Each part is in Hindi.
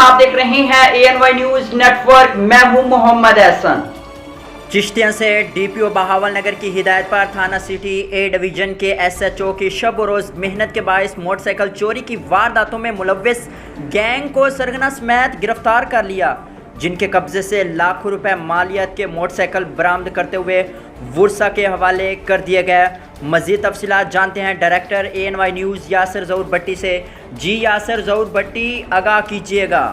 आप देख रहे हैं ANY न्यूज नेटवर्क। मैं हूं मोहम्मद एहसन। चिश्तिया से DPO बहावल नगर की हिदायत पर थाना सिटी A डिवीजन के SHO की शब रोज़ मेहनत के बायस मोटरसाइकिल चोरी की वारदातों में मुलव्विस गैंग को सरगना समेत गिरफ्तार कर लिया, जिनके कब्जे से लाखों रुपए मालियत के मोटरसाइकिल बरामद करते हुए वर्सा के हवाले कर दिए गए। मज़ीद तफसीलात जानते हैं डायरेक्टर ANY न्यूज़ यासिर ज़ऊर भट्टी से। जी यासिर ज़ऊर भट्टी, आगाह कीजिएगा।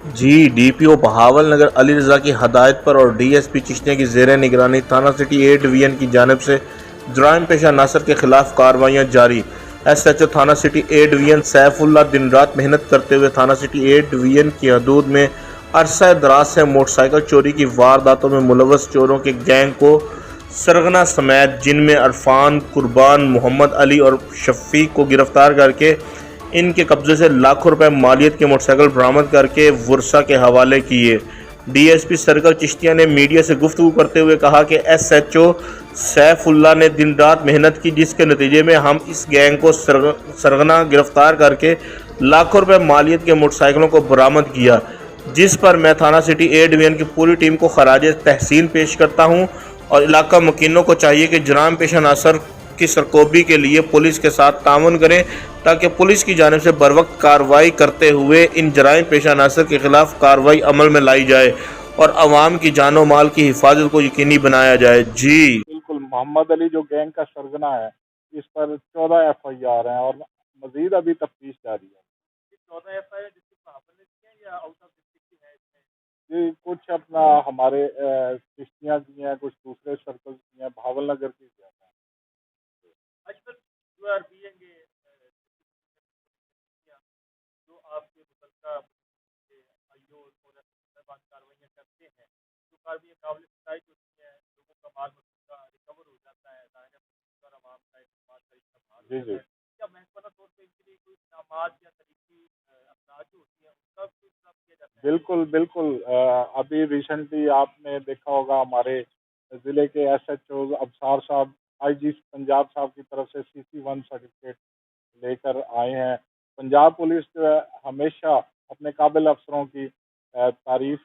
जी, DPO बहावल नगर अली रज़ा की हदायत पर और DSP चिश्तिया की ज़ेर निगरानी थाना सिटी A डिवीजन की जानिब से जराइम पेशा नासर के खिलाफ कार्रवाइयाँ जारी। SHO थाना सिटी A डिवीजन सैफुल्लाह दिन रात मेहनत करते हुए थाना सिटी A डिवीजन की हदूद में अरसा दराज से मोटरसाइकिल चोरी की वारदातों में मुलव्वस चोरों के गैंग को सरगना समेत, जिनमें अरफान, कुर्बान, मोहम्मद अली और शफीक को गिरफ्तार करके इनके कब्जे से लाखों रुपए मालियत के मोटरसाइकिल बरामद करके वर्सा के हवाले किए। DSP सर्कल चिश्तिया ने मीडिया से गुफ्तगू करते हुए कहा कि SHO सैफुल्लाह ने दिन रात मेहनत की, जिसके नतीजे में हम इस गैंग को सरगना गिरफ्तार करके लाखों रुपए मालियत के मोटरसाइकिलों को बरामद किया, जिस पर मैं थाना सिटी A डिवीजन की पूरी टीम को खराज तहसीन पेश करता हूँ और इलाका मुकीनों को चाहिए कि जराइम पेशा नासर की सरकोबी के लिए पुलिस के साथ ताउन करें, ताकि पुलिस की जानिब से बर वक्त कार्रवाई करते हुए इन जराइम पेशा नासर के खिलाफ कार्रवाई अमल में लाई जाए और अवाम की जानो माल की हिफाजत को यकीनी बनाया जाए। जी बिल्कुल, मोहम्मद अली जो गैंग का सरगना है, इस पर 14 FIR हैं और मजीद अभी तफ्तीश जारी है। 14 FIR या आउट ऑफ डिस्ट्रिक्ट की है इसमें? जी, कुछ अपना हमारे चिश्तिया की हैं, कुछ दूसरे सर्कल की हैं, बहावल नगर की हैं। आजकल जो आर बी एंगे जो आपके मुतलका आईओ और कार्रवाइयाँ करते हैं, जो कार्रवाई काबिल शिकायत होती है, लोगों का माल मसूल रिकवर हो जाता है, और आवाम का इस्तेमाल का इस्तेमाल होता है। क्या महकमा तौर पर इनके लिए कोई इनामात या तरीकी अपना जो होती है उनका भी इंतजाम किया जाता है? बिल्कुल बिल्कुल, अभी रिसेंटली आपने देखा होगा हमारे ज़िले के SHO अबसार साहब IG पंजाब साहब की तरफ से CC1 सर्टिफिकेट लेकर आए हैं। पंजाब पुलिस जो है हमेशा अपने काबिल अफसरों की तारीफ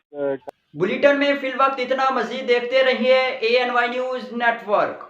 बुलेटिन में फिल वक्त इतना। मजीद देखते रहिए ANY न्यूज नेटवर्क।